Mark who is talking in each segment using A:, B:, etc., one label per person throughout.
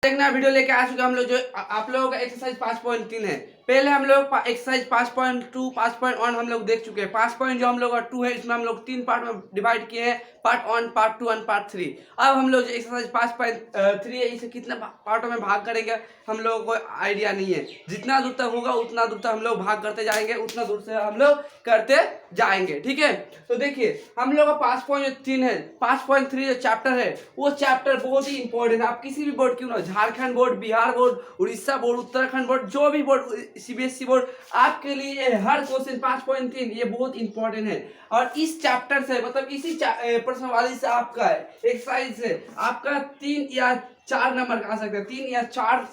A: देखना वीडियो लेके आ चुके हम लोग जो आप लोगों का एक्सरसाइज 5.3 है। पहले हम लोग एक्सरसाइज 5.2 5.1 हम लोग देख चुके हैं। 5 पॉइंट जो हम लोग का 2 है इसमें हम लोग 3 पार्ट में डिवाइड किए हैं, पार्ट 1 पार्ट 2 एंड पार्ट 3। अब हम लोग जो एक्सरसाइज 5.3 है इसे कितने पार्टों में भाग करेंगे हम लोगों को आइडिया नहीं है। जितना दूर तक होगा उतना दूर तक हम लोग भाग करते जाएंगे, उतना दूर से हम लोग करते जाएंगे। ठीक है, तो देखिए हम लोग का 5.3 है, 5.3 जो चैप्टर है वो चैप्टर बहुत ही इंपॉर्टेंट है। आप किसी भी बोर्ड क्यों ना, Jharkhand board, Bihar board, Orissa board, Uttarakhand board, जो भी बोर्ड, सीबीएसई बोर्ड, आपके लिए हर क्वेश्चन 5.3 ये बहुत इंपॉर्टेंट है। और इस चैप्टर से मतलब इसी प्रश्नावली से आपका एक्सरसाइज से आपका 3 या 4 नंबर का आ सकता है, 3 या 4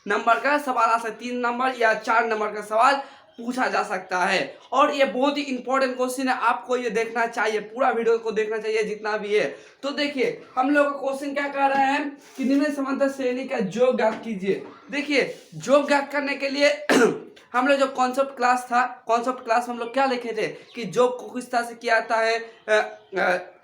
A: नंबर का सवाल आ सकता है, 3 नंबर या 4 नंबर का सवाल पूछा जा सकता है। और ये बहुत ही इंपॉर्टेंट क्वेश्चन है, आपको ये देखना चाहिए, पूरा वीडियो को देखना चाहिए जितना भी है। तो देखिए हम लोग का क्वेश्चन क्या कर रहे हैं कि निम्न समांतर श्रेणी का योग ज्ञात कीजिए। देखिए योग ज्ञात करने के लिए हम लोग जो कॉन्सेप्ट क्लास था, कॉन्सेप्ट क्लास में हम लोग क्या लिखे थे कि योग को किस तरह से किया जाता है,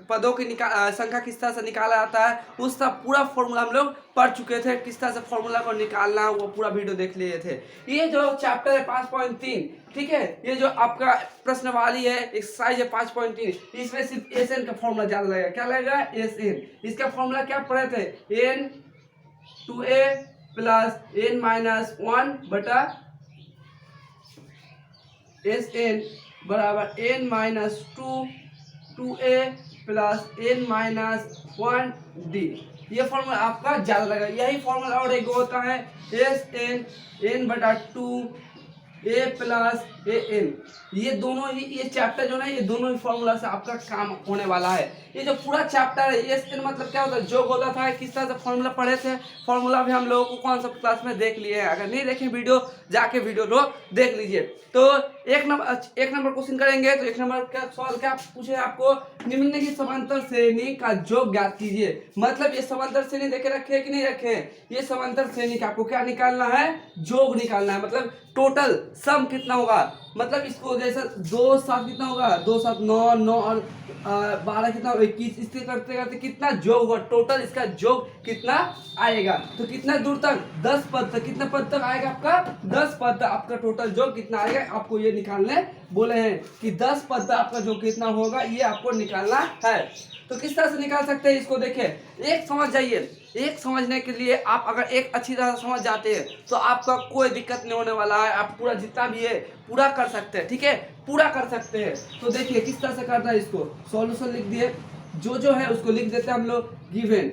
A: पदों की संख्या किस तरह से निकाला जाता है, उसका पूरा फॉर्मूला हम लोग पढ़ चुके थे। किस तरह से फॉर्मूला को निकालना वो पूरा वीडियो देख लिए थे। ये जो चैप्टर है 5.3, ठीक है, ये जो आपका प्रश्नवाली है एक्सरसाइज है 5.3, इसमें सिर्फ एस एन का फॉर्मूला ज्यादा लगेगा। क्या लगेगा? S N. इसका फॉर्मूला क्या पढ़े थे? N 2a plus n minus 1 बटा एस एन बराबर n minus 2a plus n minus 1 d. ये फॉर्मूला आपका ज्यादा लगेगा। यही फॉर्मूला और एक होता है एस एन एन बटा 2 ए प्लस ए एन। ये दोनों ही, ये चैप्टर जो है ये दोनों ही फॉर्मूला से आपका काम होने वाला है। ये जो पूरा चैप्टर है एस एन मतलब क्या होता है, योग होता था, किस तरह से फॉर्मूला पढ़े थे, फॉर्मूला भी हम लोगों को कौन सा क्लास में देख लिए हैं। अगर नहीं देखें वीडियो, जाके वीडियो लो देख लीजिए। तो एक नंबर क्वेश्चन करेंगे। तो 1 नंबर का सवाल क्या पूछे आपको, निम्नलिखित समांतर श्रेणी का योग ज्ञात कीजिए। मतलब ये समांतर श्रेणी देखे रखे कि नहीं रखे, ये समांतर श्रेणी का आपको क्या निकालना है, योग निकालना है। मतलब टोटल सम कितना होगा, मतलब इसको जैसे 2 7 कितना होगा, 2 7 9 9 और 12 कितना 21, इसके करते करते कितना योग होगा, टोटल इसका योग कितना आएगा। तो कितना दूर तक, 10 पद तक, कितना पद तक आएगा आपका, 10 पद तक आपका टोटल योग कितना आएगा, आपको ये निकालने बोले हैं कि 10 पद तक आपका योग कितना होगा, ये आपको निकालना है। तो किस तरह से निकाल सकते हैं इसको, देखिए एक समझ जाइए। एक समझने के लिए आप अगर एक अच्छी तरह से समझ जाते हैं तो आपका कोई दिक्कत नहीं होने वाला है। आप पूरा जितना भी है पूरा कर सकते हैं, ठीक है, पूरा कर सकते हैं। तो देखिए किस तरह से करना है, इसको सॉल्यूशन लिख दिए, जो है उसको लिख देते हैं हम लोग। गिवन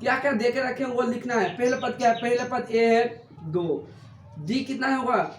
A: क्या क्या दे के रखे वो लिखना है। पहले पद क्या है, पहले पद ए है 2, डी कितना होगा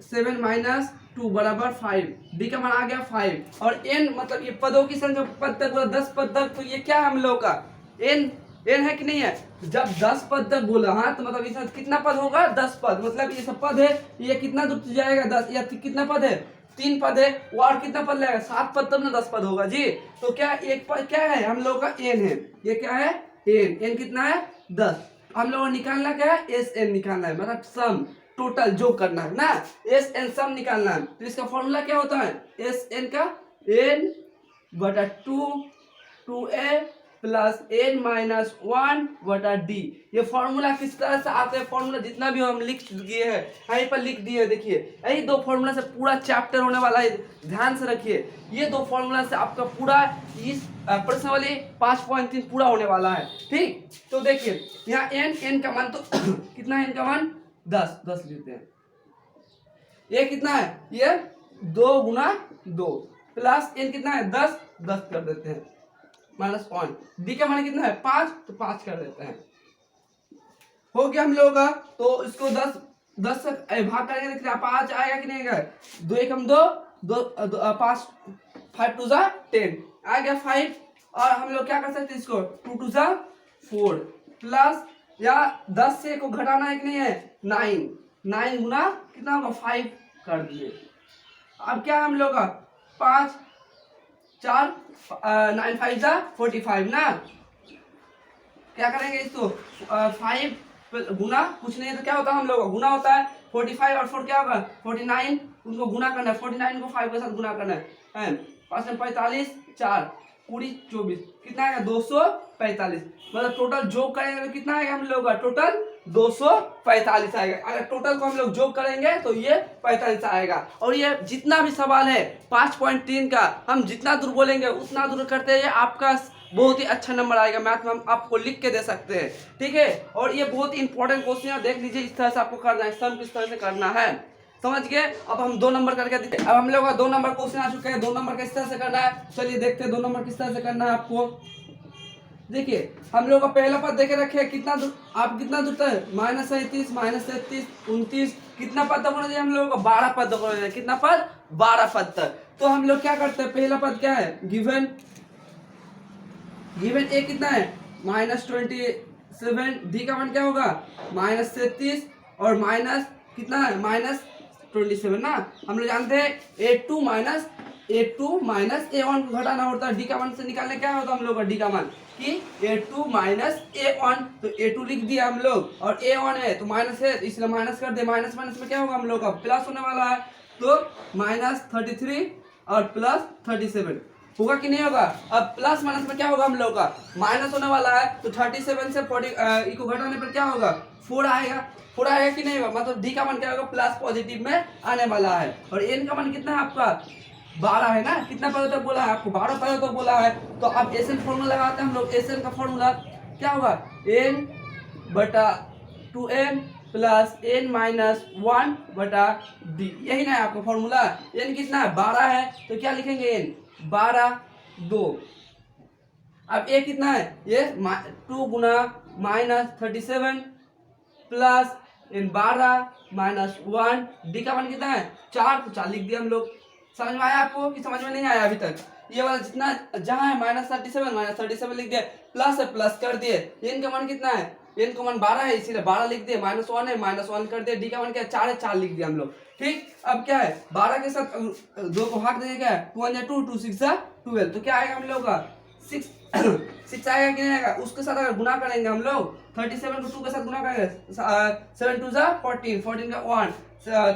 A: 7 माइनस 2 बराबर 5, डी का मान आ गया 5। और एन मतलब ये पदों की संख्या पद तक बोला 10 पद तक, तो ये क्या है हम लोग का एन है कि नहीं है। जब 10 पद तक बोला, हाँ, तो मतलब इसमें कितना पद होगा, 10 पद। मतलब ये सब पद है, ये कितना दूर जाएगा 10, या कितना पद है, 3 पद है, और कितना पद लगेगा 7 पद, तब ना 10 पद होगा जी। तो क्या एक पद क्या है हम लोग का एन है, ये क्या है एन कितना है 10। हम लोग को निकालना क्या है, एस एन निकालना है, मतलब सम टोटल जो करना है ना, एस एन सम निकालना है। तो इसका फॉर्मूला क्या होता है, एस एन का एन बटा 2a प्लस एन माइनस 1 बटा डी। ये फॉर्मूला किस तरह से आता है, फॉर्मूला जितना भी हम लिख दिए हैं यहीं पर लिख दिए। देखिए यही 2 फॉर्मूला से पूरा चैप्टर होने वाला है, ध्यान से रखिए। ये 2 फॉर्मूला से आपका पूरा इस प्रश्नावली 5.3 पूरा होने वाला है, ठीक। तो देखिए यहाँ एन का मान तो कितना है, एन का मान 10 लेते हैं। ये कितना है, ये 2 गुना 2 प्लस एन कितना है 10 कर देते हैं माइनस 1, डी का मान कितना है 5, तो 5 कर देते हैं। हो गया हम लोग का। तो इसको 10 से भाग करके देखते हैं 5 आएगा कि नहीं आएगा, 2 1 हम 2 5 5 2 10 आ गया 5। और हम लोग क्या कर सकते हैं, इसको 2 2 4 प्लस या 10 से को घटाना है कि नहीं है 9 गुना कितना होगा 5 कर दिए। अब क्या हम लोग का 5 4 9 5 45 ना, क्या करेंगे इसको 5 गुना कुछ नहीं है तो क्या होता है हम लोग का गुना होता है 45 और 4 क्या होगा 49, उनको गुना करना है, 49 को 5 के साथ गुना करना है। 5 में 45 4 पूरी 24 कितना आएगा 245। मतलब टोटल जो करेंगे तो कितना आएगा हम लोग का टोटल 245 आएगा। अगर टोटल को हम लोग जोड़ करेंगे तो ये 45 आएगा। और ये जितना भी सवाल है 5.3 का, हम जितना दूर बोलेंगे उतना दूर करते हैं, आपका बहुत ही अच्छा नंबर आएगा। मैथ में हम आपको लिख के दे सकते हैं, ठीक है। और ये बहुत ही इंपॉर्टेंट क्वेश्चन है, देख लीजिए इस तरह से आपको करना है, सम किस तरह से करना है, समझ गए। अब हम 2 नंबर करके देखते हैं। अब हम लोग का 2 नंबर क्वेश्चन आ चुके हैं, 2 नंबर किस तरह से करना है, चलिए देखते हैं 2 नंबर किस तरह से करना है आपको। देखिए हम लोग का पहला पद देखे रखे, कितना दूर, आप कितना दूर तक, -37 -33 29, कितना पद तक होना चाहिए हम लोगों को, 12 पद तक होना चाहिए। कितना पद, 12 पद तक। तो हम लोग क्या करते हैं, पहला पद क्या है, गिवन ए कितना है, -27, डी का मान क्या होगा, -33 और माइनस कितना है, -27 ना। हम लोग जानते हैं A2 माइनस A1 को घटाना होता है, डी का मान से निकालने क्या होता है हम लोग का, डी का मान कि A2 माइनस A1, तो A2 लिख दिया हम लोग, और A1 है तो माइनस है, तो इसलिए माइनस कर दे। माइनस माइनस में क्या होगा हम लोग का, प्लस होने वाला है, तो -33 और +37 होगा कि नहीं होगा। अब प्लस माइनस में क्या होगा हम लोग का, माइनस होने वाला है, तो 37 से 40 को घटाने पर क्या होगा, 4 आएगा। 4 आएगा कि नहीं होगा, मतलब डी का मान क्या होगा, प्लस पॉजिटिव में आने वाला है। और एन का मान कितना है आपका, 12 है ना। कितना पदों तक बोला है आपको, 12 पदों तक बोला है। तो अब एस एन फॉर्मूला लगाते हैं हम लोग। एस एन का फॉर्मूला क्या होगा, n बटा 2n प्लस n माइनस 1 बटा d, यही ना है आपका फॉर्मूला। n कितना है, 12 है, तो क्या लिखेंगे, n 12 2। अब a कितना है, ये 2 गुना -37 प्लस इन 12 माइनस 1, डी का मान कितना है, 4, तो 4 लिख दिया हम लोग। समझ में आया आपको कि समझ में नहीं आया अभी तक। ये वाला जितना जहाँ है -37 लिख दिए, प्लस है प्लस कर दिए। एन का मान कितना है, एन का मान 12 है, इसीलिए 12 लिख दिए, -1 है -1 कर दिए। डी का मान क्या है, 4 है, 4 लिख दिया हम लोग, ठीक। अब क्या है, 12 के साथ 2 को भाग देंगे, क्या है 2 1 2 2 6 12, तो क्या आएगा हम लोग का 6 6 आएगा कि नहीं आएगा। उसके साथ अगर गुना करेंगे हम लोग, 37 को 2 के साथ गुना करेंगे, 7 2 14 14 का 1,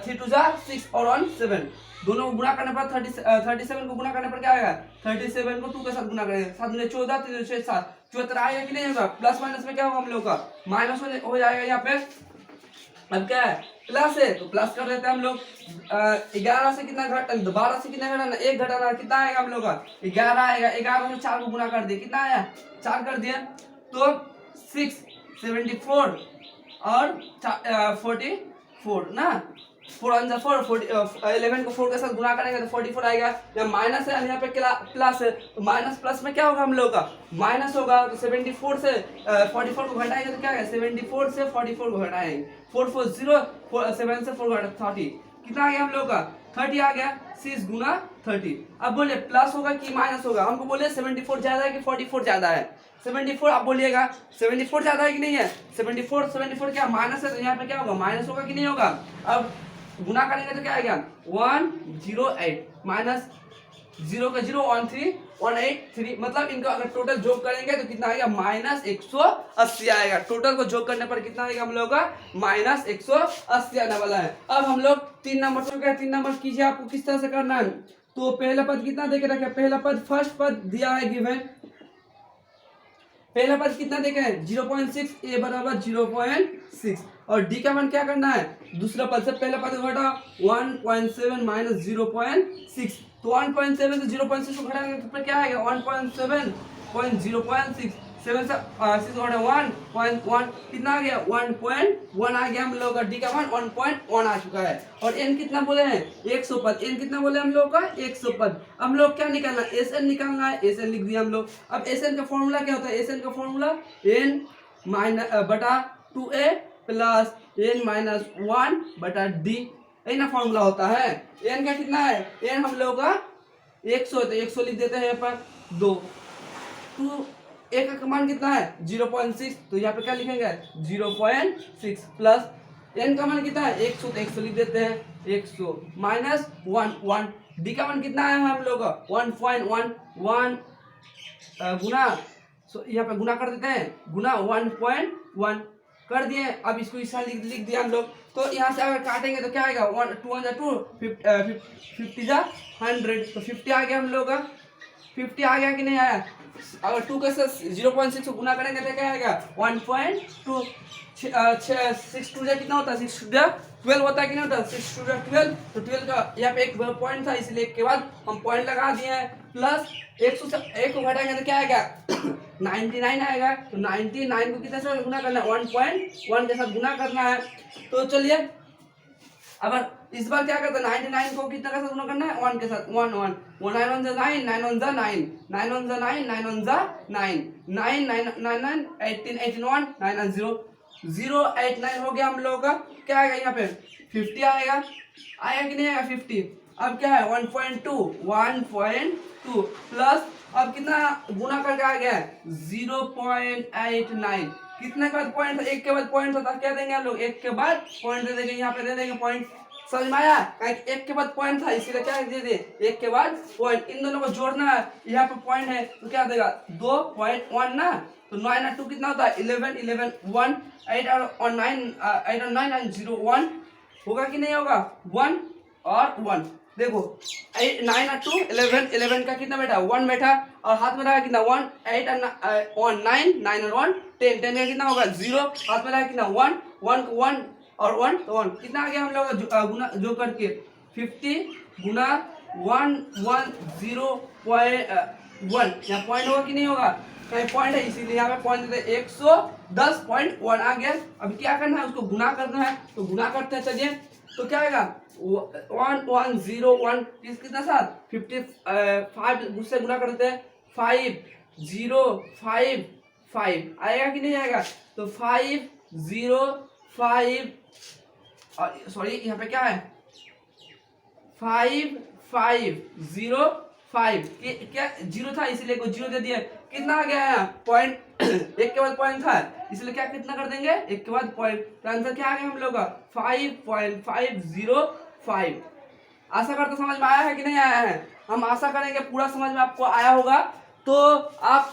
A: 3 2 6 और 1 7, दोनों को गुना करने पर 37 को गुना करने पर क्या आएगा, 37 को 2 के साथ गुना करेंगे, 7 दूनी 14 3 दूनी 7 74 आएगा कि नहीं होगा। प्लस माइनस में क्या होगा हम लोग का, माइनस हो जाएगा यहाँ पे। अब क्या है, प्लस है तो प्लस कर देते हैं हम लोग। 11 से कितना घटाना, 12 से कितना घटाना, 1 घटाना, कितना आएगा हम लोग का, 11 आएगा। 11 में 4 को गुना कर दिए, कितना आया, 4 कर दिए, तो 6 74 और 44 ना, 4 11 को 4 के साथ गुना करेंगे तो 44 आएगा। यहाँ माइनस है, यहाँ पे प्लस है, तो माइनस प्लस में क्या होगा हम लोग का, माइनस होगा। तो 74 से 44 को घटाएंगे तो क्या है, 74 से 44 को घटाएंगे, 4 4 0 7 से 4 घटा 30, कितना आ गया हम लोग का, 30 आ गया। 6 गुना 30। अब बोले प्लस होगा कि माइनस होगा, हमको बोले 74 ज्यादा है कि 44 ज्यादा है। 74 आप बोलिएगा, 74 ज्यादा है कि नहीं है, 74 क्या माइनस है, तो यहाँ पे क्या होगा, माइनस होगा कि नहीं होगा। अब गुना करेंगे तो क्या आएगा, 108 माइनस 0 का 0 183, मतलब इनको अगर टोटल जोड़ करेंगे तो कितना आएगा, -180 आएगा। टोटल को जोड़ करने पर कितना आएगा हम लोग का, -180 आने वाला है। अब हम लोग 3 नंबर चुके हैं। 3 नंबर कीजिए, आपको किस तरह से करना है। तो पहला पद कितना देके रखे, पहला पद फर्स्ट पद दिया है गिवन, पहला पद कितना देखे हैं 0.6, a बराबर 0.6, और d का मान क्या करना है, दूसरा पद से पहला पद घटा 1.7 माइनस 0.6, तो 1.7 से 0.6 को घटाएंगे तो क्या आएगा 1.7 7 से 6 घटा 1.1, कितना आ गया 1.1 आ गया हम लोग का। डी का मान 1.1 आ चुका है। और एन कितना बोले हैं 100 पद, एन कितना बोले हम लोग का 100 पद। हम लोग क्या निकालना है, एस एन निकालना है, एस एन लिख दिया हम लोग। अब एस एन का फॉर्मूला क्या होता है, एस एन का फॉर्मूला एन माइनस बटा 2a प्लस एन माइनस 1 बटा डी, यही ना फॉर्मूला होता है। एन का कितना है, एन हम लोग का 100 है तो 100 लिख देते हैं यहाँ पर 2 ए का मान कितना है 0.6, तो यहाँ पे क्या लिखेंगे 0.6 प्लस एन का मान कितना है 100, तो 100 लिख देते हैं 100 माइनस 1 डी का मान कितना है हम लोग 1.1 गुना, यहाँ पे गुना कर देते हैं, गुना 1.1 कर दिए। अब इसको इस लिख दिया हम लोग। तो यहाँ से अगर काटेंगे तो क्या आएगा 2 50 जा 100, तो 50 आ गया हम लोग का। 50 आ गया कि नहीं आया? अगर 2 के साथ 0.6 को गुना करेंगे तो क्या आएगा? 1.2। 6 टू कितना होता है? 6 टू 12 होता है कि नहीं होता? 6 टू 12। तो 12 का यहाँ पे एक पॉइंट था, इसलिए एक के बाद हम पॉइंट लगा दिए हैं। प्लस 100 से 1 को घटाएंगे तो क्या आएगा? 99 आएगा। तो 99 को कितने से गुना करना है? 1.1 के साथ गुना करना है। तो चलिए अगर इस बार क्या करते हैं? 99 को कितना के साथ गुना करना है? 1 के साथ। 1 1 9 1 9 9 1 9 9 1 9 9 1 9 9 9 9 9 18 18 1 9 0 089 हो गया हम लोगों का। क्या आएगा यहाँ पे? 50 आएगा। आएगा कि नहीं आएगा 50? अब क्या है? 1.2 प्लस अब कितना गुना करके आ गया है? 0.89। कितने के बाद पॉइंट? एक के बाद पॉइंट होता क्या देंगे हम लोग? एक के बाद पॉइंट दे देंगे, यहाँ पे दे देंगे पॉइंट। समझ में आया? एक के बाद पॉइंट था, इसीलिए क्या दे दे? एक के बाद पॉइंट। इन दोनों को जोड़ना है, यहाँ पे पॉइंट है तो क्या देगा? 2.1 ना। तो 9 और 2 कितना होता है? 11 11 1 8 और 9 8 और 9 9 0 1 होगा कि नहीं होगा? 1 और 1 देखो 9 और 2 11 11 का कितना बैठा? 1 बैठा। और हाथ में रहा कितना? 1 8 और 9 9 और 1 10 10 का कितना होगा? 0। हाथ में रहा कितना? 1 1 1 और 1 तो 1 कितना आ गया हम लोग गुना जो करके? 50 गुना 110.1 यहाँ पॉइंट होगा कि नहीं होगा? कहीं पॉइंट है इसीलिए यहाँ पे पॉइंट देते 110.1 आ गया। अब क्या करना है? उसको गुना करना है, तो गुना करते हैं। चलिए तो क्या आएगा? 1101 कितना साथ? 55 उससे गुना करते हैं। 5055 आएगा कि नहीं आएगा? तो 505 सॉरी यहाँ पे क्या है? 5505 क्या जीरो था इसलिए को जीरो दे दिया। कितना आ गया है? पॉइंट। एक के बाद पॉइंट था इसलिए क्या कितना कर देंगे? एक के बाद पॉइंट। तो आंसर क्या आ गया हम लोग का? 5.505। आशा करते समझ में आया है कि नहीं आया है? हम आशा करेंगे पूरा समझ में आपको आया होगा। तो आप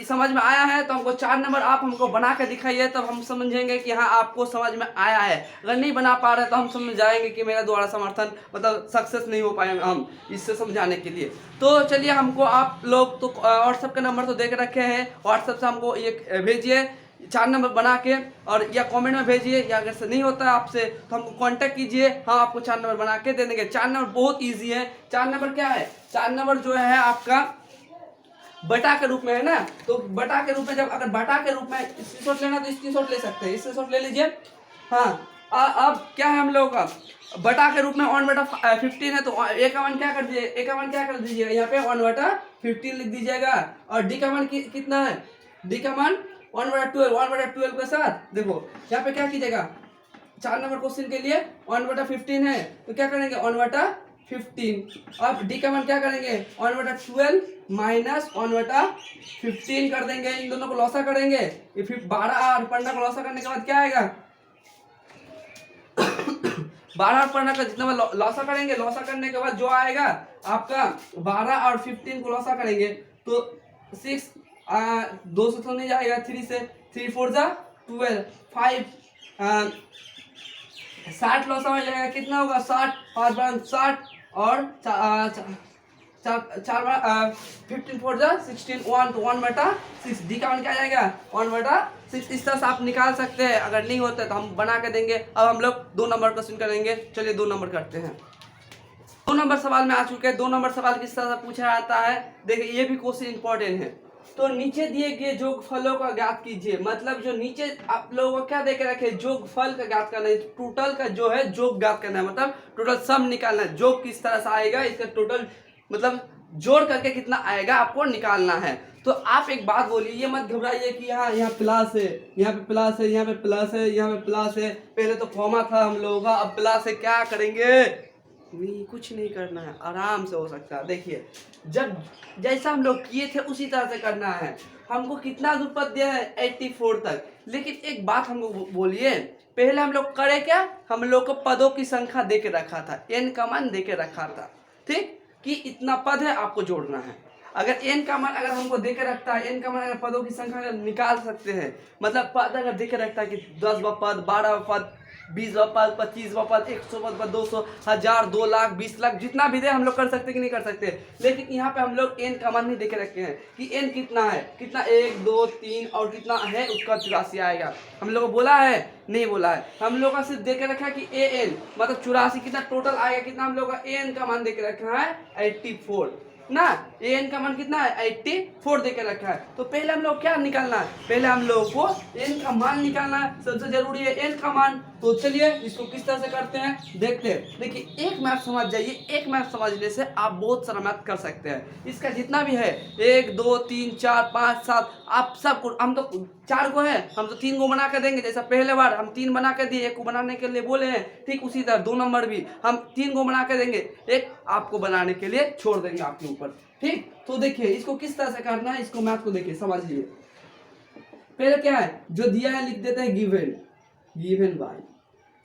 A: समझ में आया है तो हमको 4 नंबर आप हमको बना के दिखाइए, तब हम समझेंगे कि हाँ आपको समझ में आया है। अगर नहीं बना पा रहे तो हम समझ जाएंगे कि मेरा द्वारा समर्थन मतलब सक्सेस नहीं हो पाएंगे हम इससे समझाने के लिए। तो चलिए हमको आप लोग तो व्हाट्सएप का नंबर तो दे के रखे हैं, व्हाट्सएप से हमको ये भेजिए 4 नंबर बना के, और या कमेंट में भेजिए, या अगर से नहीं होता है आपसे तो हमको कांटेक्ट कीजिए, हम आपको 4 नंबर बना के दे देंगे। 4 नंबर बहुत इजी है। 4 नंबर क्या है? 4 नंबर जो है आपका बटा के रूप में है ना। तो बटा के रूप में जब अगर बटा के रूप में स्क्रीनशॉट लेना तो स्क्रीनशॉट ले सकते हैं, स्क्रीनशॉट ले लीजिए। हाँ अब क्या है हम लोगों का? बटा के रूप में 1/15 है तो a का मान क्या कर दीजिए? a का मान क्या कर दीजिएगा? यहाँ पे 1/15 लिख दीजिएगा। और d का मान कितना है? d का मान 1/12 1/12 के साथ देखो यहाँ पे क्या कीजिएगा? 4 नंबर क्वेश्चन के लिए 1/15 है तो क्या करेंगे? 1/15। अब डी का मान क्या करेंगे? 1/12 माइनस 1/15 कर देंगे। इन दोनों को लॉसा करेंगे। ये फिर 12 और 15 को लॉसा करने के बाद क्या आएगा? 12 और 15 का जितना लॉसा करेंगे, लॉसा करने के बाद जो आएगा आपका 12 और 15 को लॉसा करेंगे तो 6 2 से तो नहीं जाएगा, 3 से 3 4 जा 12 5 60 लॉसा हो जाएगा। कितना होगा? 60 5 बार 60 और 4 बार 15 4 जा 16 1 तो 1/6। डी का मान क्या जाएगा? 1/6। इस तरह से आप निकाल सकते हैं। अगर नहीं होता तो हम बना के देंगे। अब हम लोग 2 नंबर क्वेश्चन करेंगे। चलिए 2 नंबर करते हैं। 2 नंबर सवाल में आ चुके हैं। 2 नंबर सवाल किस तरह से पूछा जाता है देखिए, ये भी क्वेश्चन इंपॉर्टेंट है। तो नीचे दिए गए जोगफलों का ज्ञात कीजिए। मतलब जो नीचे आप लोगों को क्या दे के रखे? जोगफल का ज्ञात करना है। टोटल का जो है जोग ज्ञात करना है, मतलब टोटल सम निकालना है। जोग किस तरह से आएगा इसका टोटल मतलब जोड़ करके कितना आएगा आपको निकालना है। तो आप एक बात बोलिए, ये मत घबराइए कि यहाँ प्लस है, यहाँ पे प्लस है, यहाँ पे प्लस है, यहाँ पे प्लस है। पहले तो कॉमा था हम लोगों का, अब प्लस है। क्या करेंगे? नहीं, कुछ नहीं करना है, आराम से हो सकता है। देखिए जब जैसा हम लोग किए थे उसी तरह से करना है। हमको कितना दूर पद दिया है? 84 तक। लेकिन एक बात हमको बोलिए, पहले हम लोग करे क्या? हम लोग को पदों की संख्या दे के रखा था, n का मान दे के रखा था, ठीक, कि इतना पद है आपको जोड़ना है। अगर n का मान अगर हमको दे के रखता है, n का मान अगर पदों की संख्या निकाल सकते हैं, मतलब पद अगर दे के रखता है कि 10वां पद 12वां पद 20 पद, 25 पद, 100 पद, 200, 1000, 2 लाख, 20 लाख, जितना भी दे हम लोग कर सकते कि नहीं कर सकते। लेकिन यहाँ पे हम लोग एन का मान नहीं देके रखे हैं कि एन कितना है, कितना 1 2 3 और कितना है उसका 84 आएगा। हम लोग को बोला है नहीं बोला है, हम लोग का सिर्फ देके रखा है कि ए एन मतलब 84 कितना टोटल आएगा, कितना हम लोग का एन का मान देके रखा है 84 ना। एन का मान कितना है 84 देके रखा है। तो पहले हम लोग क्या निकालना है, पहले हम लोग को एन का मान निकालना है, सबसे जरूरी है एन का मान। तो चलिए इसको किस तरह से करते हैं देखते हैं। देखिए एक मैथ समझ जाइए, एक मैथ समझने से आप बहुत सारा मैथ कर सकते हैं। इसका जितना भी है 1 2 3 4 5 7 आप सबको, हम तो 4 को है, हम तो 3 को बना कर देंगे। जैसा पहले बार हम 3 बना कर दिए, 1 को बनाने के लिए बोले हैं, ठीक उसी तरह 2 नंबर भी हम 3 को बना कर देंगे, एक आपको बनाने के लिए छोड़ देंगे आपके ऊपर, ठीक। तो देखिए इसको किस तरह से करना है, इसको मैथ को देखिए समझिए। पहले क्या है जो दिया है लिख देते हैं गिवन बाय,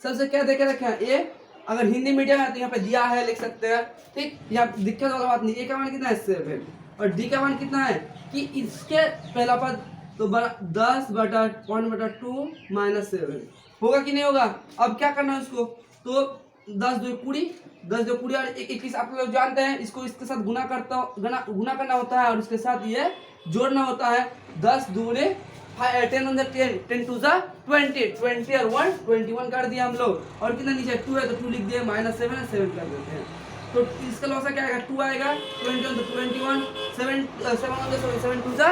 A: सबसे क्या देखे रखे हैं ए। अगर हिंदी मीडियम है तो यहाँ पे दिया है लिख सकते हैं, ठीक। यहाँ दिक्कत वाला बात नहीं। ए का मान कितना है 7 और डी का मान कितना है कि इसके पहला पद तो 10/1/2 - 7 होगा कि नहीं होगा। अब क्या करना है उसको, तो 10 2 पूरी, 10 2 पूरी और 21 आप लोग जानते हैं। इसको इसके साथ गुना करना होता है और इसके साथ ये जोड़ना होता है। 10 दूने 10 on the 10, 10 to the 20, 20 और 1 21 कर दिया हम लोग। और कितना नीचे 2 है तो 2 लिख दिए, -7 है 7 कर देते हैं। तो इसका लॉस क्या आएगा 2 आएगा, 20 on the 21, 7 on the 7 to the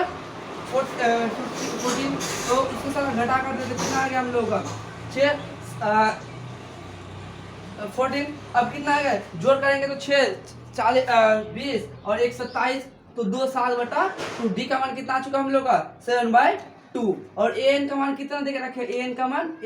A: 14। तो इसके साथ घटा कर देते कितना आ गया हम लोग का 6 14। अब कितना आ गया जोड़ करेंगे तो 6 40 20 और 1 27 तो 2 7 बटा 2। डी का मान कितना आ चुका हम लोग का 7/2 और ए एन का मान कितना देके रखे, ए एन का मान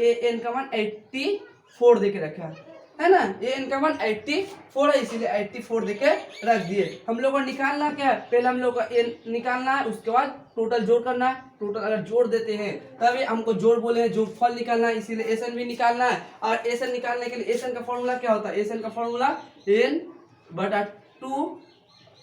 A: 84 देके रखा है ना। ए एन का मान 84 है इसीलिए 84 देके रख दिए। हम लोग को निकालना क्या है, पहले हम लोग का एन निकालना है, उसके बाद टोटल जोड़ करना है। टोटल अगर जोड़ देते हैं तभी हमको जोड़ बोले हैं, जो फल निकालना है, इसीलिए एसएन भी निकालना है। और एसएन निकालने के लिए एसएन का फॉर्मूला क्या होता है, एसएन का फॉर्मूला n/2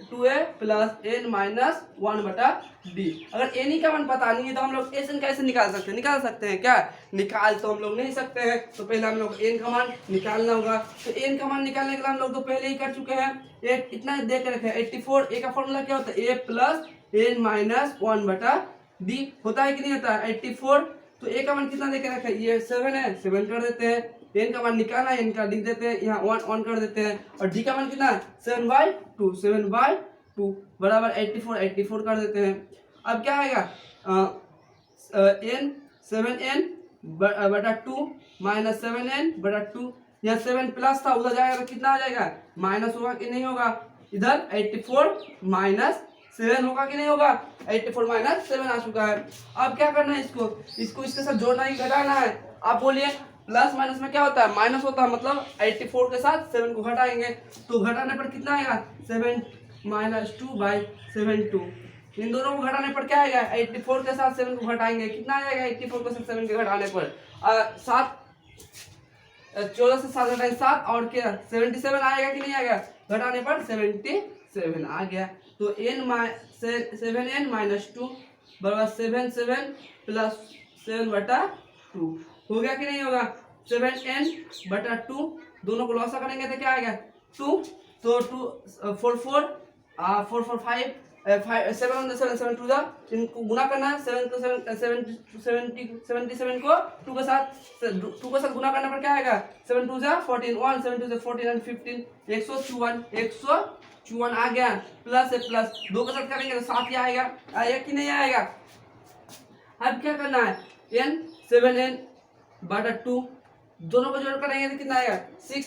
A: 2a + n-1/d। अगर एन ही का मान पता नहीं है तो हम लोग एन कैसे निकाल सकते हैं क्या, निकाल तो हम लोग नहीं सकते हैं। तो पहले हम लोग एन का मान निकालना होगा। तो एन का मान निकालने के लिए हम लोग तो पहले ही कर चुके हैं, एक इतना दे के रखे 84। ए का फॉर्मूला क्या होता है a + n-1/d होता है कि नहीं होता है 84। तो ए का मान कितना दे के रखा है, ये 7 है, 7 कर देते हैं। एन का मान निकालना है, एन का लिख देते हैं यहाँ 1 कर देते हैं। और डी का मान कितना है 7/2 बराबर 84 कर देते हैं। अब क्या आएगा n 7n/2 - 7n/2। यहाँ 7 प्लस था, उधर जाएगा तो कितना आ जाएगा माइनस होगा कि नहीं होगा, इधर 84 - 7 होगा कि नहीं होगा, 84 - 7 आ चुका है। अब क्या करना है, इसको इसके साथ जोड़ना ही घटाना है। आप बोलिए प्लस माइनस में क्या होता है माइनस होता है, मतलब 84 के साथ 7 को घटाएंगे तो घटाने पर कितना आएगा 7 - 2/72। इन दोनों को घटाने पर क्या आएगा 84 के साथ 7 को घटाएंगे, कितना आएगा 84 के साथ 7 के घटाने पर 7 14 से 7 घटाएंगे 7 और क्या 77 आएगा कि नहीं आएगा, घटाने पर 77 आ गया। तो 7n - 2 बराबर 7 + 7/2 हो गया कि नहीं होगा 7n/2। दोनों को लॉसा करेंगे तो क्या आएगा 2, तो 2 4 4 4 4 5 7 on the 7 7 2 इनको गुना करना है। 7 को 77 को 2 के साथ गुना करने पर क्या आएगा 7 2 14 1 7 2 14 and 15 154 आ गया। प्लस है प्लस 2 के साथ करेंगे तो 7 ही आएगा कि नहीं आएगा। अब क्या करना है n 7n/2 दोनों को जोड़ करेंगे तो कितना आएगा 6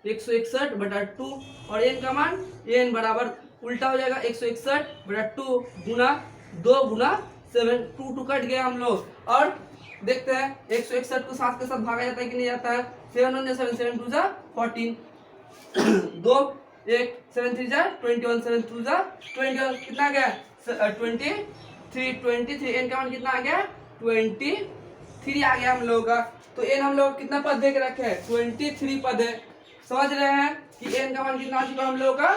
A: 161/2 और n का मान n बराबर उल्टा हो जाएगा 161/2 गुना 2 गुना 7 2 कट गया हम लोग। और देखते हैं 161 को 7 के साथ भागा जाता है कि नहीं जाता है। 7 1 7 7 2 14 2 1 7 3 21 7 2 21 कितना गया 23 n का मान कितना आ गया 23 आ गया हम लोगों का। तो n हम लोग कितना पद दे के रखे हैं 23 पद है। समझ रहे हैं कि n का मान कितना आ चुका हम लोगों का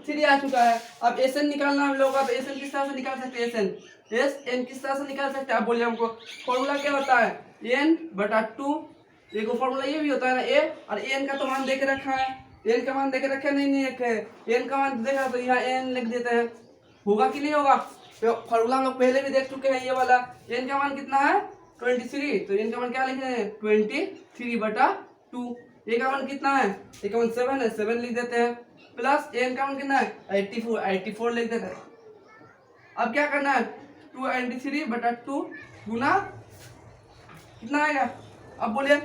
A: 3 आ चुका है। अब एस एन निकालना हम लोग का, तो एस एन किस तरह से निकाल सकते हैं, एस एन किस तरह से निकाल सकते हैं आप बोलिए हमको। फॉर्मूला क्या होता है, एन बटा 2, एक फॉर्मूला ये भी होता है ना ए, और एन का तो मान दे के रखा है, एन का मान दे के रखे नहीं रखे, एन का मान देखा तो यहाँ एन लिख देते हैं, होगा कि नहीं होगा। तो फॉर्मूला हम लोग पहले भी देख चुके हैं ये वाला। एन का मान कितना है 23, तो एन का मान क्या लिख रहे हैं 23 बटा 2। ए का मान कितना है, ए का मान 7 है, 7 लिख देते हैं, प्लस एन का मान कितना है 84 लिख देते हैं। अब क्या करना है 23 बटा 2 गुना कितना आएगा, अब बोलिए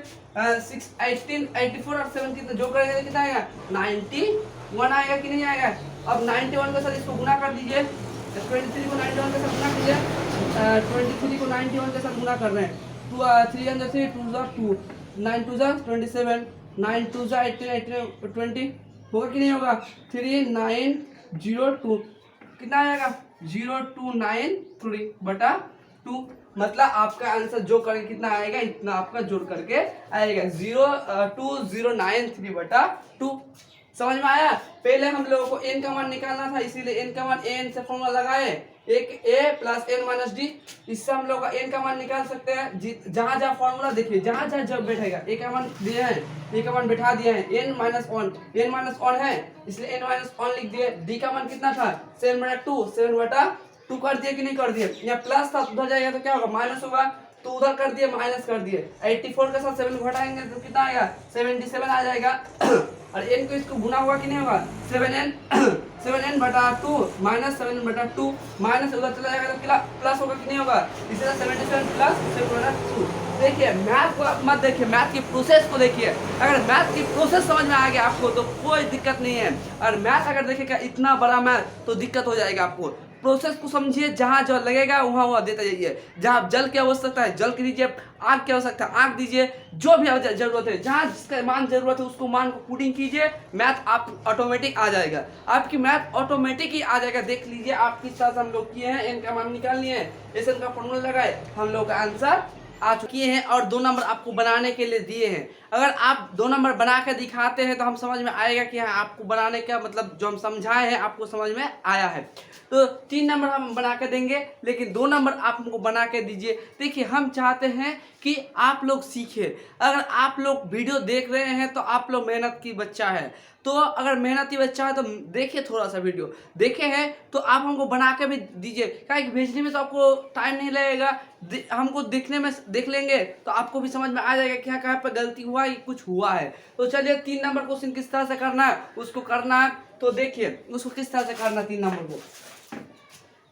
A: 6 18 84 और 7 कितना जो करेंगे कितना आएगा 91 आएगा कि नहीं आएगा। अब 91 के साथ इसको गुना कर दीजिए, 23 को 91 के साथ गुना कीजिए, 23 को 91 के साथ गुना कर रहे हैं, 3 and 3 2 2 9 2 27 9 2 18 18 20 होगा कि नहीं होगा 3902 कितना आएगा 0293 बटा 2। मतलब आपका आंसर जो करके कितना आएगा इतना आपका जोड़ करके आएगा 02093 बटा 2। समझ में आया। पहले हम लोगों को एन का मान निकालना था, इसीलिए एन का मान एन से फॉर्मूला लगाए, एक ए प्लस एन माइनस डी, इससे हम लोग का एन का मान निकाल सकते हैं। जहां जहां फॉर्मूला देखिए, जहां जहां जब बैठेगा ए का मान दिए हैं, ए का मान बैठा दिए हैं, एन माइनस वन है इसलिए एन माइनस वन लिख दिए। डी का मान कितना था 7 बटा 2 कर दिए कि नहीं कर दिए, यहाँ प्लस था उधर जाएगा तो क्या होगा माइनस होगा, तो उधर कर दिए माइनस कर दिए। 84 के साथ 7 घटाएंगे तो कितना आएगा 77 आ जाएगा। और एन को इसको गुना होगा कि नहीं होगा 7n बटा 2 माइनस 7 बटा 2 माइनस उधर चला जाएगा तो प्लस होगा कि नहीं होगा, इसलिए 77 प्लस 7 बटा 2। देखिए मैथ को आप मत देखिए, मैथ की प्रोसेस को देखिए। अगर मैथ की प्रोसेस समझ में आ गया आपको तो कोई दिक्कत नहीं है, और मैथ अगर देखिएगा इतना बड़ा मैथ तो दिक्कत हो जाएगा आपको। प्रोसेस को समझिए, जहाँ जो लगेगा वहाँ वहाँ देते जाइए। जहाँ जल की आवश्यकता है जल की दीजिए, आग की आवश्यकता है आग दीजिए, जो भी जरूरत है जहाँ जिसका मान जरूरत है उसको मान को पुटिंग कीजिए, मैथ आप ऑटोमेटिक आ जाएगा, आपकी मैथ ऑटोमेटिक ही आ जाएगा। देख लीजिए आप किस तरह से हम लोग किए हैं, एन का मान निकाल लिए हैं, एस एन का फॉर्मूला लगाए, हम लोग का आंसर आ चुकी हैं और 2 नंबर आपको बनाने के लिए दिए हैं। अगर आप 2 नंबर बना के दिखाते हैं तो हम समझ में आएगा कि हाँ आपको बनाने का मतलब जो हम समझाए हैं आपको समझ में आया है। तो 3 नंबर हम बना के देंगे, लेकिन 2 नंबर आप हमको बना के दीजिए। देखिए हम चाहते हैं कि आप लोग सीखें। अगर आप लोग वीडियो देख रहे हैं तो आप लोग मेहनत की बच्चा है, तो अगर मेहनती बच्चा है तो देखिए, थोड़ा सा वीडियो देखे हैं तो आप हमको बना के भी दीजिए, क्या भेजने में तो आपको टाइम नहीं लगेगा, हमको देखने में देख लेंगे तो आपको भी समझ में आ जाएगा कि हाँ कहाँ पर गलती हुआ है कुछ हुआ है। तो चलिए 3 नंबर क्वेश्चन किस तरह से करना है उसको करना है, तो देखिए उसको किस तरह से करना है। 3 नंबर को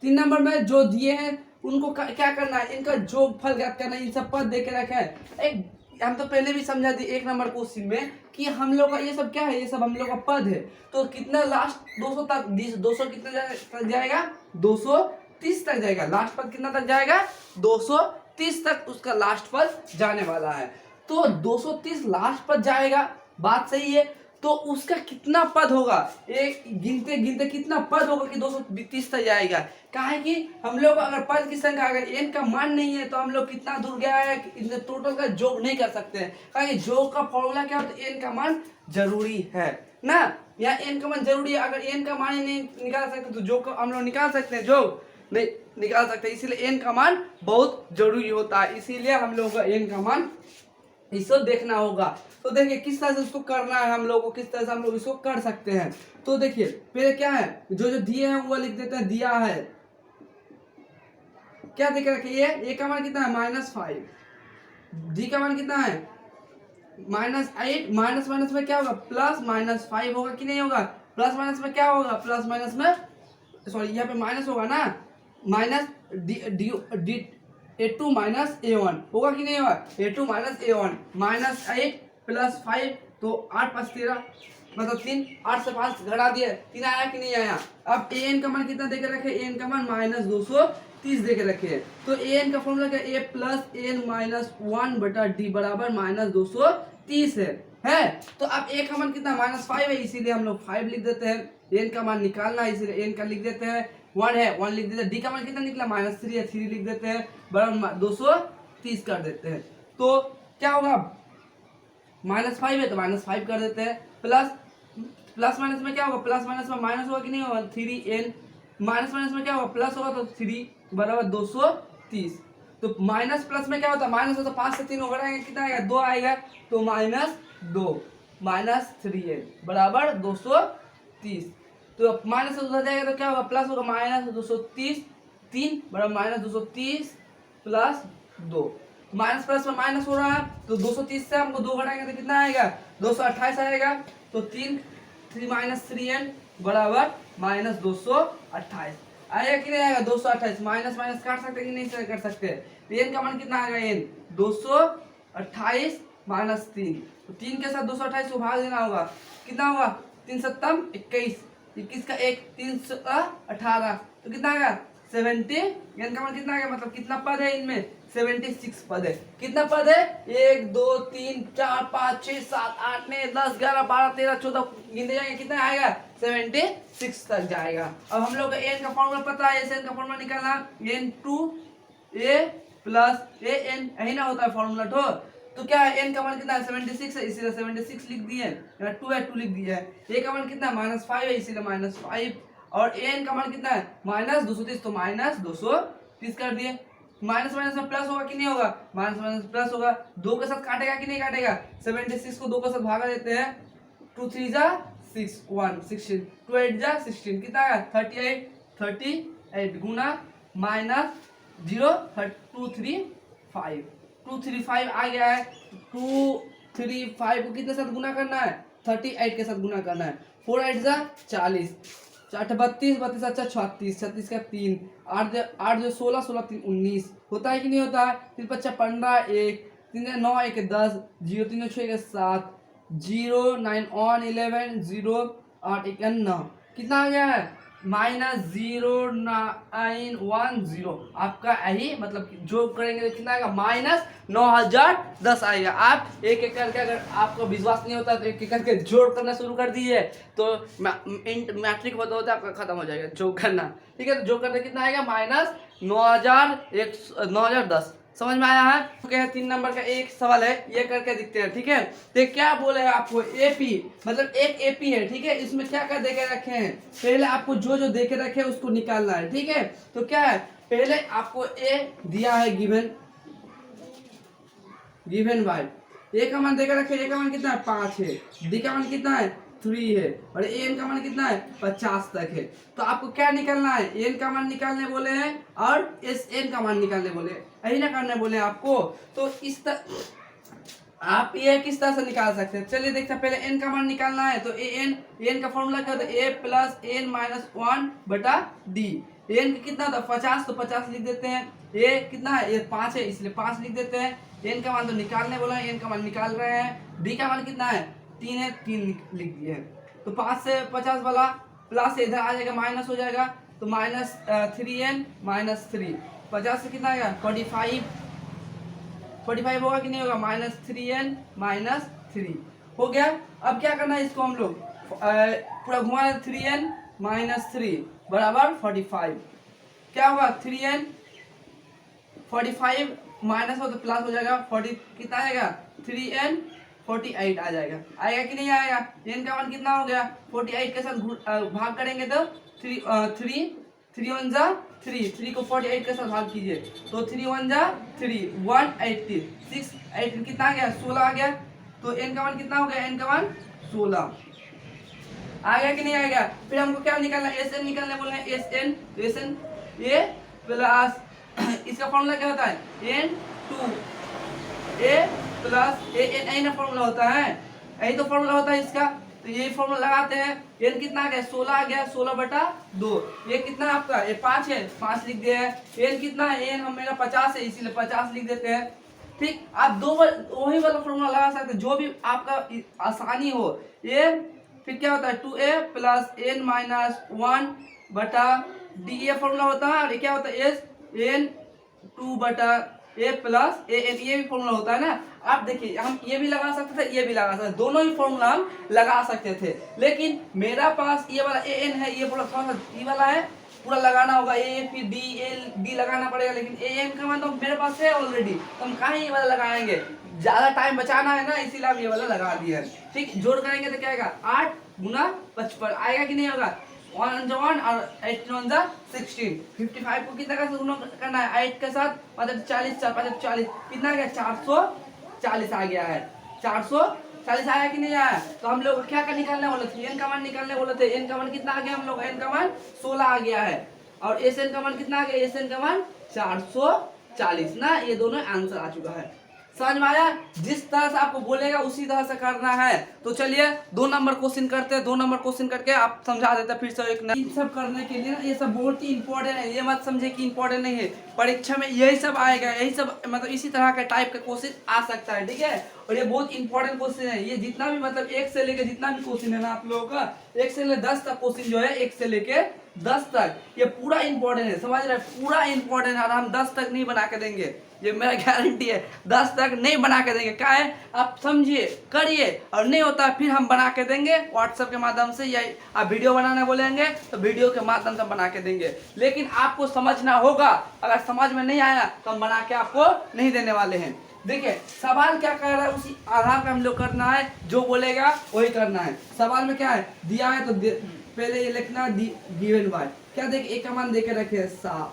A: 3 नंबर में जो दिए हैं उनको क्या करना है, इनका जोग फल ज्ञात करना है। इन सब पद दे के रखे हैं, एक हम तो पहले भी समझा दिए 1 नंबर क्वेश्चन में कि हम लोग का ये सब क्या है, ये सब हम लोग का पद है। तो कितना लास्ट 200 तक 200 कितना तक जाएगा 230 तक जाएगा, लास्ट पद कितना तक जाएगा 230 तक उसका लास्ट पद जाने वाला है। तो 230 लास्ट पद जाएगा, बात सही है। तो उसका कितना पद होगा, एक गिनते गिनते कितना पद होगा कि 230 तक जाएगा। काहे कि हम लोग अगर पद की संख्या अगर n का मान नहीं है तो हम लोग कितना दूर गया है, टोटल का जोग नहीं कर सकते हैं। काहे कि जोग का फॉर्मूला क्या होता है, n का मान जरूरी है ना, यहाँ n का मान जरूरी है। अगर n का मान ही नहीं निकाल सकते तो जोग हम लोग निकाल सकते हैं, जोग नहीं निकाल सकते, इसीलिए n का मान बहुत जरूरी होता है। इसीलिए हम लोग का n का मान इसको देखना होगा। तो देखिए किस तरह से उसको करना है, हम लोग को किस तरह से हम लोग इसको कर सकते हैं। तो देखिए पहले क्या है, जो जो दिए हैं वो लिख देते हैं, दिया है क्या देख रखिए, ए का मान कितना है -5, डी का मान कितना है -8, माइनस माइनस में क्या होगा प्लस -5 होगा कि नहीं होगा, प्लस माइनस में क्या होगा, प्लस माइनस में सॉरी यहाँ पे माइनस होगा ना, minus D A2 minus A1 होगा कि नहीं होगा, A2 माइनस A1 -8 प्लस 5 तो 8 5 13 मतलब 3, 8 से 5 घटा दिए 3 आया कि नहीं आया। अब an का मान कितना देके रखे, an का मान -230 देके रखे। तो an का फॉर्मूला क्या, a प्लस n माइनस 1 बटा d बराबर -230 है। तो अब a का मान कितना -5 है, इसीलिए हम लोग 5 लिख देते हैं। n का मान निकालना है इसीलिए n का लिख देते हैं 1 है 1 लिख देते हैं। डी का मान कितना निकला -3 है, 3 लिख देते हैं, बराबर 230 कर देते हैं। तो क्या होगा -5 है तो -5 कर देते हैं, प्लस प्लस माइनस में क्या होगा, प्लस माइनस में माइनस होगा कि नहीं होगा, 3n माइनस माइनस में क्या होगा, प्लस होगा, तो 3 बराबर 230। तो माइनस प्लस में क्या होता है, माइनस होता है, 5 से 3 घटाएंगे कितना आएगा, 2 आएगा, तो -2 -3n बराबर 230। तो माइनस से उधर जाएगा तो क्या होगा, प्लस होगा, -230, 3 बराबर -230 प्लस 2। माइनस प्लस में माइनस हो रहा है, तो 230 से हमको 2 घटाएंगे तो कितना आएगा, 228 आएगा। तो 3 3 बराबर -228 आएगा कि नहीं आएगा, 228। माइनस माइनस काट सकते कि नहीं काट सकते, तो एन का मान कितना आएगा, एन 228 -3, तो 3 के साथ 228 को भाग देना होगा, कितना होगा, 3 सत्तम 21, 21 का 1 3 18, तो कितना आएगा 70। एन का मान कितना आएगा, मतलब कितना पद है इनमें, 76 पद है। कितना पद है, 1 2 3 4 5 6 7 8 9 10 11 12 13 14 गिनते जाएंगे, कितना आएगा 76 तक जाएगा। अब हम लोग को एन का फॉर्मूला पता है, एन का फॉर्मूला निकालना, n two a plus a n, यही ना होता है फॉर्मूला तो क्या है, एन का मान कितना है 76 है, इसीलिए 76 लिख दिए, 2 है 2 लिख दिया है। ए का मान कितना है -5 है, इसीलिए -5, और एन का मान कितना है -230, तो -230 कर दिए। माइनस माइनस में प्लस होगा कि नहीं होगा, माइनस माइनस प्लस होगा, 2 के साथ काटेगा कि नहीं काटेगा, 76 को 2 के साथ भागा देते हैं, 2 3 जा 6 1 16, 2 8 जा 16, कितना आया 38 गुना -0 235 आ गया है। 235 को कितने साथ गुना करना है, 38 के साथ गुना करना है, 4 8 जा 40, 8 32 32 अच्छा 36 36 का 3 8 8 जो 16 16 3 19 होता है कि नहीं होता है, 3 5 15 1 3 9 1 10 0 3 6 7 0 9 1 11 0 8 1 9, कितना आ गया है -0910। आपका यही मतलब जो करेंगे तो कितना आएगा -9010 आएगा। आप एक एक करके, अगर आपको विश्वास नहीं होता तो एक एक करके जोड़ करना शुरू कर दीजिए, तो मैट्रिक होता होता आपका खत्म हो जाएगा जोड़ करना, ठीक है। तो जोड़ करने कितना आएगा -9010, समझ में आया है। ओके, 3 नंबर का एक सवाल है, ये करके दिखते हैं, ठीक है। तो क्या बोले आपको, एपी मतलब एक एपी है, ठीक है। इसमें क्या क्या देके रखे हैं, पहले आपको जो जो देके रखे हैं उसको निकालना है, ठीक है। तो क्या है, पहले आपको ए दिया है गिवन बाय, ए का मान देकर रखे, ए का मान कितना है 5 है, डी का मान कितना है 3 है, और एन का मान कितना है 50 तक है। तो आपको क्या निकालना है, एन का मान निकालने बोले हैं और एस एन का मान निकालने बोले हैं, यही ना करने बोले आपको। तो इस तरह आप ये किस तरह से निकाल सकते हैं, चलिए देखते हैं। पहले एन का मान निकालना है, तो एन का फॉर्मूला क्या होता है, ए प्लस एन माइनस 1 बटा डी। एन कितना था 50, तो 50 लिख देते हैं। ए कितना है, ये 5 है, इसलिए 5 लिख देते हैं। एन का मान तो निकालने बोला है, एन का मान निकाल रहे हैं। डी का मान कितना है 3 है, 3 लिख दिए हैं। तो 5 से 50 वाला प्लस इधर आ जाएगा, माइनस हो जाएगा, तो -3n -3, 50 से कितना आएगा 45 होगा कि नहीं होगा, -3n -3 हो गया। अब क्या करना है, इसको हम लोग पूरा घुमा 3n -3 बराबर 45, क्या होगा 3n 45 माइनस हो तो प्लस हो जाएगा, 40 कितना आएगा 3n 48 आ जाएगा, आएगा कि नहीं आएगा। n का मान कितना हो गया 48 के साथ भाग करेंगे तो 3 1 जा 3 को 48 के साथ भाग कीजिए, तो 3 1 जा 3 180 6 8 कितना आ गया 16 आ गया। तो n का मान कितना हो गया, n का मान 16 आ गया कि नहीं आएगा। फिर हमको क्या निकालना है, एस एन निकालने बोले हैं, एस एन ए प्लस इसका फॉर्मूला क्या होता है, n2 ए प्लस ए ना फॉर्मूला होता है, यही तो फॉर्मूला होता है इसका। तो यही फॉर्मूला लगाते हैं, n कितना आ गया 16 आ गया, 16 बटा 2। ये कितना आपका ये 5 है, 5 लिख दिया है। n कितना है, n हम मेरा 50 है, इसीलिए 50 लिख देते हैं, ठीक। आप दो बार वही वाला फॉर्मूला लगा सकते हैं, जो भी आपका आसानी हो। ये फिर क्या होता है 2a प्लस n माइनस 1 बटा डी, ये फॉर्मूला होता है। और ये क्या होता है एस एन 2 बटा ए प्लस ए एन, ये भी फॉर्मूला होता है ना। आप देखिए, हम ये भी लगा सकते थे, ये भी लगा सकते थे, दोनों ही फॉर्मूला हम लगा सकते थे, लेकिन मेरा पास ये वाला ए एन है, ये पूरा थोड़ा सा ई वाला है, पूरा लगाना होगा, ए फिर डी एल डी लगाना पड़ेगा, लेकिन ए एन का मतलब मेरे पास है ऑलरेडी, तो हम कहाँ ये वाला लगाएंगे, ज्यादा टाइम बचाना है ना, इसीलिए हम ये वाला लगा दिए हैं, ठीक। जोड़ करेंगे तो क्या आएगा 8 गुना 55 आएगा कि नहीं होगा, 1 और 8 × 16, 55 को कितना का गुना करना है 8 के साथ, मतलब 40, 4 40, कितना आ गया 440 आ गया है, 440 आया कि नहीं आया। तो हम लोग क्या का निकालने बोले थे, एन का मान निकालने बोले थे, एन का मान कितना आ गया हम लोग, एन का मान 16 आ गया है, और एस एन का मान कितना आ गया, एस एन का मान 440 ना, ये दोनों आंसर आ चुका है। समझ में आया, जिस तरह से आपको बोलेगा उसी तरह से करना है। तो चलिए 2 नंबर क्वेश्चन करते हैं, 2 नंबर क्वेश्चन करके आप समझा देते हैं फिर से एक नया। इन सब करने के लिए ना ये सब बहुत ही इंपॉर्टेंट है, ये मत समझे कि इंपॉर्टेंट नहीं है, परीक्षा में यही सब आएगा, यही सब मतलब इसी तरह का टाइप का क्वेश्चन आ सकता है, ठीक है। और ये बहुत इंपॉर्टेंट क्वेश्चन है, ये जितना भी मतलब 1 से लेके जितना भी क्वेश्चन है ना आप लोगों का, 1 से लेकर 10 तक क्वेश्चन जो है, 1 से लेके 10 तक ये पूरा इंपॉर्टेंट है, समझ रहे हैं, पूरा इंपॉर्टेंट है। और हम 10 तक नहीं बना के देंगे, ये मेरा गारंटी है, 10 तक नहीं बना के देंगे। क्या है, आप समझिए करिए, और नहीं होता फिर हम बना के देंगे व्हाट्सएप के माध्यम से, या आप वीडियो बनाने बोलेंगे तो वीडियो के माध्यम से बना के देंगे। लेकिन आपको समझना होगा, अगर समझ में नहीं आया तो हम बना के आपको नहीं देने वाले हैं। देखिए सवाल क्या कह रहा है, उसी आधार पर हम लोग करना है, जो बोलेगा वही करना है। सवाल में क्या है दिया है, तो पहले ये लिखना गिवन बाय, क्या देखिए ए का मान देके रखे हैं 7,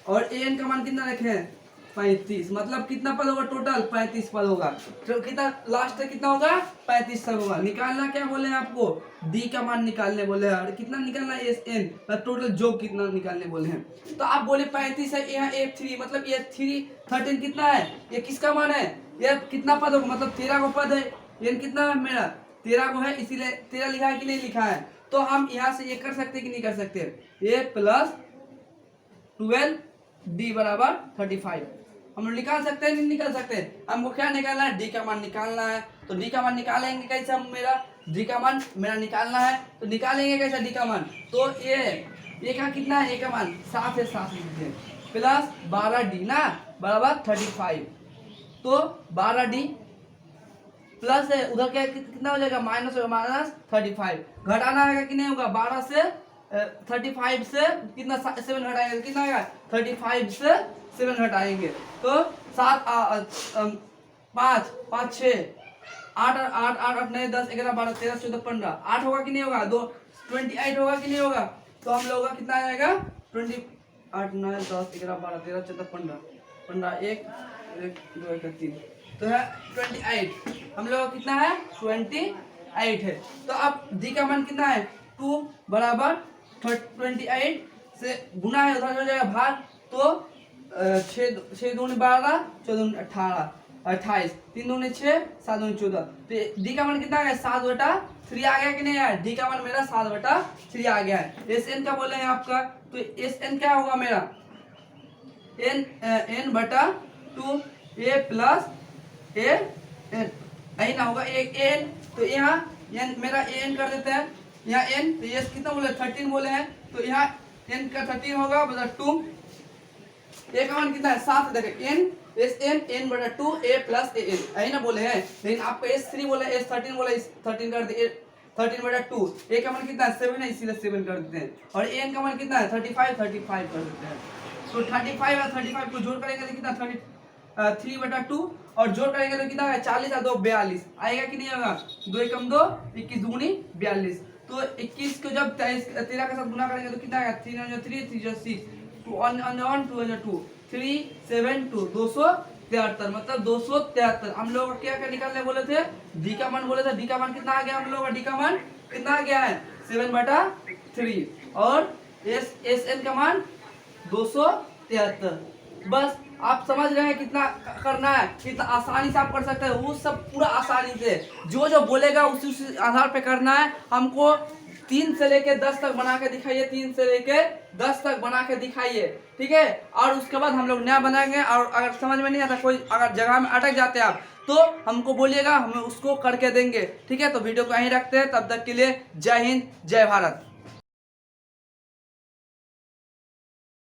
A: और एन का मान कितना रखे हैं 35, मतलब कितना पद होगा टोटल 35 पद होगा, तो कितना लास्ट तक कितना होगा 35 तक होगा। निकालना क्या बोले हैं आपको, डी का मान निकालने बोले हैं, और कितना निकालना है एस एन, टोटल जो कितना निकालने बोले हैं। तो आप बोले 35 है, यहाँ एक 3, मतलब ये 3 13 कितना है, ये किसका मान है, ये कितना पद होगा, मतलब 13 को पद है, ये कितना है मेरा 13 को है, इसीलिए 13 लिखा है कि नहीं लिखा है। तो हम यहाँ से ये कर सकते कि नहीं कर सकते, a + 12 d बराबर 35 हम लोग निकाल सकते हैं, नहीं निकाल सकते। हमको क्या निकालना है, डी का मान निकालना है, तो डी का मान निकालेंगे कैसे हम, मेरा डी का मान मेरा निकालना है, तो निकालेंगे कैसे डी का मान, तो ये का कितना है, ए का मान 7 है, 7 लिखते हैं, प्लस 12d ना बराबर 35, तो 12d प्लस है, उधर क्या कितना हो जाएगा माइनस होगा, -35, घटाना है कि नहीं होगा, 12 से 35 से कितना 7 घटाएंगे, कितना आएगा 35 से 7 घटाएंगे, तो 7 5 5 6 8 8 8 8 9 10 11 12 13 14 15 8 होगा कि नहीं होगा, 28 होगा कि नहीं होगा। तो हम लोगों का कितना आएगा 28 9 10 11 12 13 14 15 1 2 3, तो है 28, हम लोग का कितना है 28 है। तो अब डी का मान कितना है 2 बराबर 28 से गुना है, उधर हो जाएगा भाग, तो 6 दूनी 12 4 दूनी 18 28 3 दूनी 6 7 दूनी 14, तो डी का मान कितना आ गया 7/3 आ गया कि नहीं आया, डी का मान मेरा 7/3 आ गया है। एस एन का बोले हैं आपका, तो एस एन क्या होगा मेरा n/2 a + ए एन यही ना होगा, एक एन, तो यहाँ एन मेरा एन कर देते हैं, यहाँ एन, तो ये कितना बोले 13 बोले हैं, तो यहाँ एन का 13 होगा मतलब 2, ए का मान कितना है 7, देखें n s n n/2 a + a n यही ना बोले हैं। लेकिन आपको S3 बोले, S13 बोले, 13 कर दिए 13/2, ए का मान कितना है 7 है, इसीलिए 7 कर देते हैं, और एन का मान कितना है 35 35 कर देते हैं। तो 35 और 35 को जोड़ करेंगे तो कितना 3/2, और जोड़ करेंगे तो कितना है 40 और 2 42 आएगा कि नहीं होगा, 2 एकम 2 21 दूनी 42, तो 21 को जब 13 के साथ गुना करेंगे तो कितना आएगा 3 3 3 6 2 1 1 2 2 3 7 2 273, मतलब 273। हम लोग क्या क्या निकालने बोले थे, डी का मान बोले थे, डी का मान कितना आ गया हम लोग, डी का मान कितना आ गया है 7/3, और एस एन का मान 273। बस आप समझ रहे हैं कितना करना है, कितना आसानी से आप कर सकते हैं, वो सब पूरा आसानी से जो जो बोलेगा उसी आधार पे करना है। हमको 3 से लेके 10 तक बना के दिखाइए, 3 से लेके 10 तक बना के दिखाइए, ठीक है। और उसके बाद हम लोग नया बनाएंगे, और अगर समझ में नहीं आता, कोई अगर जगह में अटक जाते हैं आप, तो हमको बोलिएगा, हमें उसको करके देंगे, ठीक है। तो वीडियो को यहीं रखते हैं, तब तक के लिए जय हिंद जय भारत।